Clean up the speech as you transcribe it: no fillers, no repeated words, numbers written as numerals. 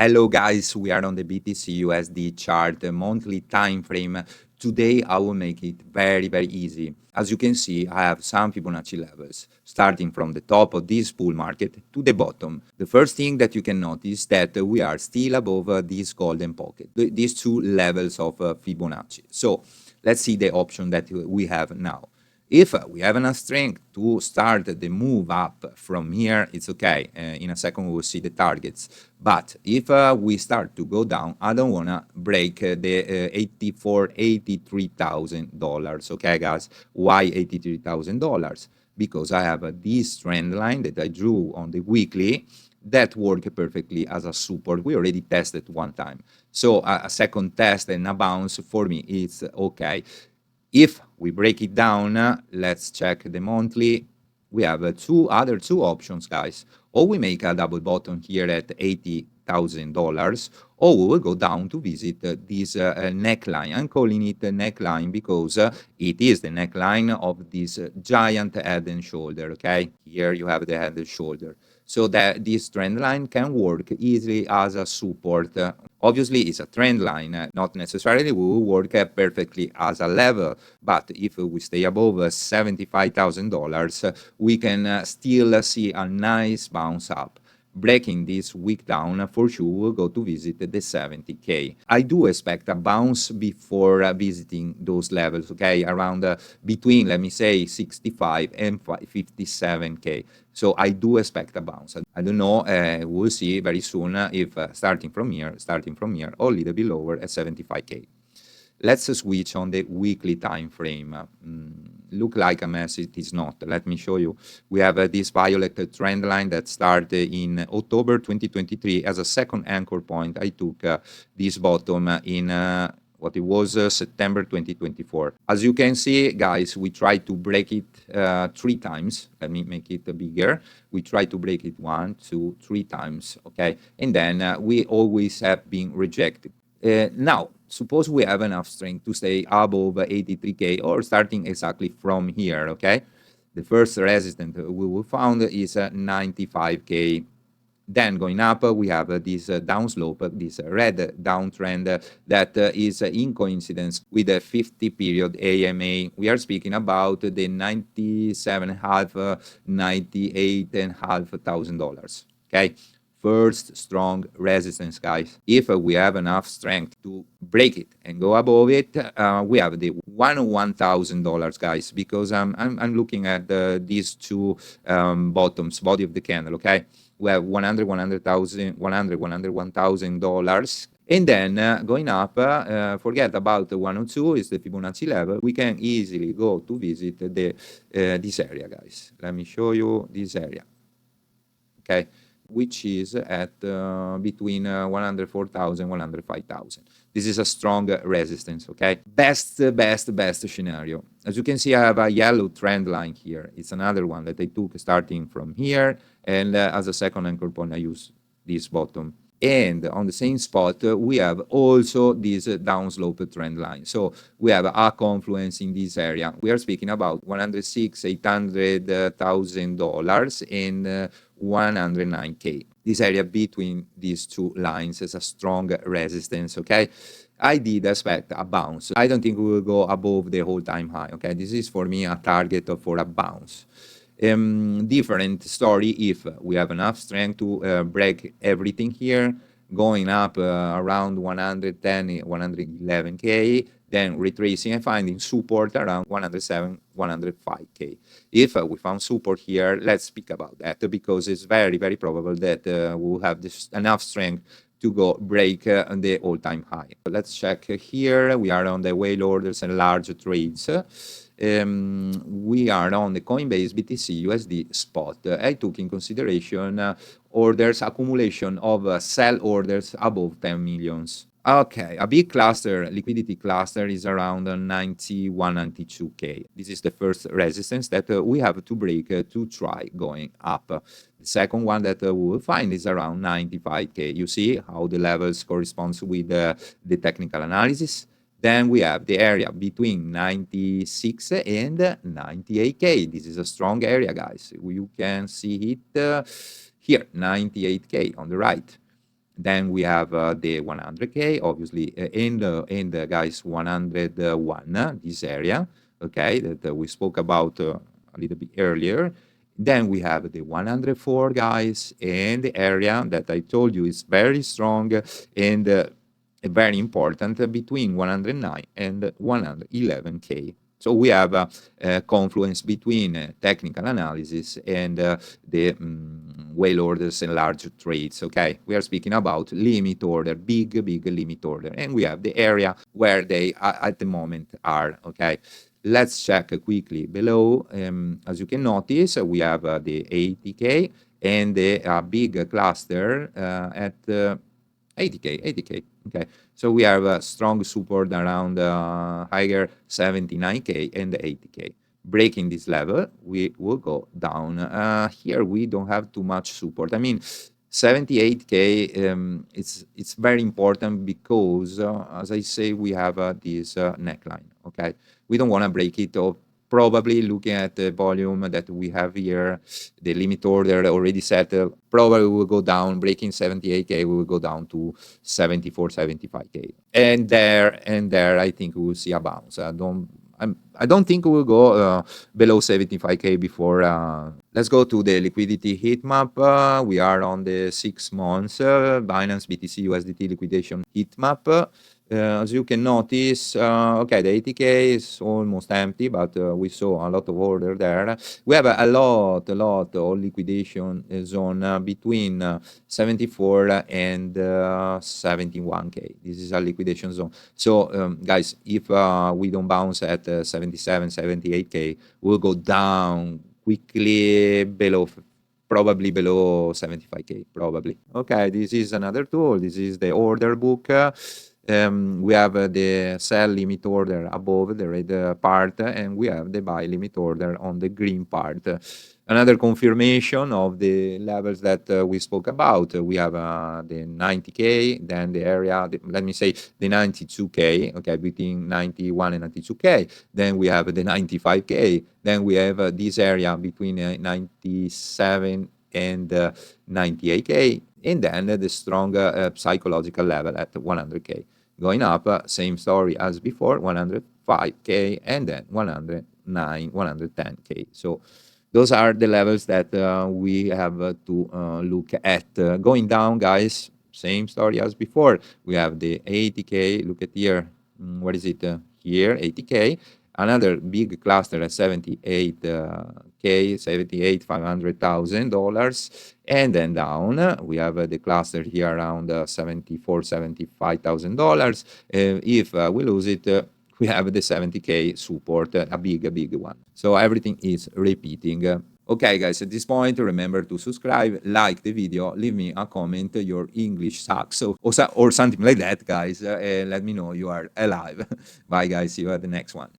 Hello guys, we are on the BTCUSD chart, monthly time frame. Today I will make it very easy. As you can see, I have some Fibonacci levels, starting from the top of this bull market to the bottom. The first thing that you can notice that we are still above this golden pocket, these two levels of Fibonacci. So let's see the option that we have now. If we have enough strength to start the move up from here, it's okay. In a second, we will see the targets. But if we start to go down, I don't want to break the $83,000. Okay, guys? Why $83,000? Because I have this trend line that I drew on the weekly that work perfectly as a support. We already tested one time. So a second test and a bounce for me is okay. If we break it down, let's check the monthly. We have other two options, guys. Or we make a double bottom here at $80,000, or we will go down to visit this neckline. I'm calling it a neckline because it is the neckline of this giant head and shoulder, okay? Here you have the head and shoulder. So that this trend line can work easily as a support. Obviously, it's a trend line, not necessarily will work perfectly as a level, but if we stay above $75,000, we can still see a nice bounce up. Breaking this week down, for sure, we'll go to visit the 70K. I do expect a bounce before visiting those levels, okay, around between, let me say, 65 and 57K. So I do expect a bounce. I don't know, we'll see very soon if starting from here, or a little bit lower at 75K. Let's switch on the weekly time frame. Look like a mess, it is not. Let me show you. We have this violet trend line that started in October 2023 as a second anchor point. I took this bottom in what it was September 2024. As you can see, guys, we tried to break it 3 times. Let me make it bigger. We tried to break it 1, 2, 3 times, okay? And then we always have been rejected. Now, suppose we have enough strength to stay above 83K or starting exactly from here, okay? The first resistance we will found is 95K. Then going up, we have this downslope, this red downtrend that is in coincidence with the 50-period AMA. We are speaking about the $97.5, $98.5 thousand, okay? First strong resistance, guys. If we have enough strength to break it and go above it, we have the $101,000, guys, because I'm looking at these two bottoms, body of the candle, okay? We have $101,000. And then going up, forget about the 102 is the Fibonacci level. We can easily go to visit the this area, guys. Let me show you this area, okay? Which is at between 104,000, 105,000. This is a strong resistance, okay? Best scenario. As you can see, I have a yellow trend line here. It's another one that I took starting from here, and as a second anchor point, I use this bottom. And on the same spot, we have also this downslope trend line. So we have a confluence in this area. We are speaking about $106,800,000 and 109K. This area between these two lines is a strong resistance, okay? I did expect a bounce. I don't think we will go above the all-time high, okay? This is for me a target for a bounce. Different story if we have enough strength to break everything here, going up around 110, 111K, then retracing and finding support around 107, 105K. If we found support here, let's speak about that because it's very probable that we'll have enough strength to go break the all-time high. Let's check here. We are on the whale orders and large trades. We are on the Coinbase BTCUSD spot. I took in consideration orders accumulation of sell orders above 10 millions. Okay, a big cluster, liquidity cluster, is around 91, 92K. This is the first resistance that we have to break to try going up. The second one that we will find is around 95K. You see how the levels corresponds with the technical analysis. Then we have the area between 96 and 98K. This is a strong area, guys. You can see it here, 98K on the right. Then we have the 100K, obviously, and guys, 101, this area, okay, that we spoke about a little bit earlier. Then we have the 104, guys, and the area that I told you is very strong and very important, between 109 and 111K. So we have a confluence between technical analysis and the whale orders and large trades. Okay, we are speaking about limit order, big limit order, and we have the area where they at the moment are. Okay, let's check quickly below. As you can notice, we have the 80K and the big cluster at 80K. Okay, so we have a strong support around higher 79K and 80K. Breaking this level, we will go down. Here we don't have too much support. I mean, 78K, it's very important because, as I say, we have this neckline. Okay, we don't want to break it off. Probably looking at the volume that we have here, the limit order already settled, probably will go down, breaking 78K, we will go down to 74, 75K. And there, I think we will see a bounce. I don't think we will go below 75K before. Let's go to the liquidity heat map. We are on the 6 months Binance BTCUSD liquidation heat map. As you can notice, okay, the 80K is almost empty, but we saw a lot of order there. We have a lot of liquidation zone between 74 and 71K. This is a liquidation zone. So, guys, if we don't bounce at 77, 78K, we'll go down quickly probably below 75K, probably. Okay, this is another tool. This is the order book. We have the sell limit order above the red part, and we have the buy limit order on the green part. Another confirmation of the levels that we spoke about. We have the 90K, then the area, let me say the 92K, okay, between 91 and 92K. Then we have the 95K. Then we have this area between 97 and 98K. And then the strong psychological level at 100K. Going up, same story as before, 105K, and then 109, 110K. So those are the levels that we have to look at. Going down, guys, same story as before. We have the 80K. Look at here. What is it? Here, 80K. Another big cluster at 78K, 78, $500,000. And then down, we have the cluster here around $74,000, $75,000. If we lose it, we have the 70K support, a big one. So everything is repeating. Okay, guys, at this point, remember to subscribe, like the video, leave me a comment, your English sucks, or something like that, guys. Let me know you are alive. Bye, guys. See you at the next one.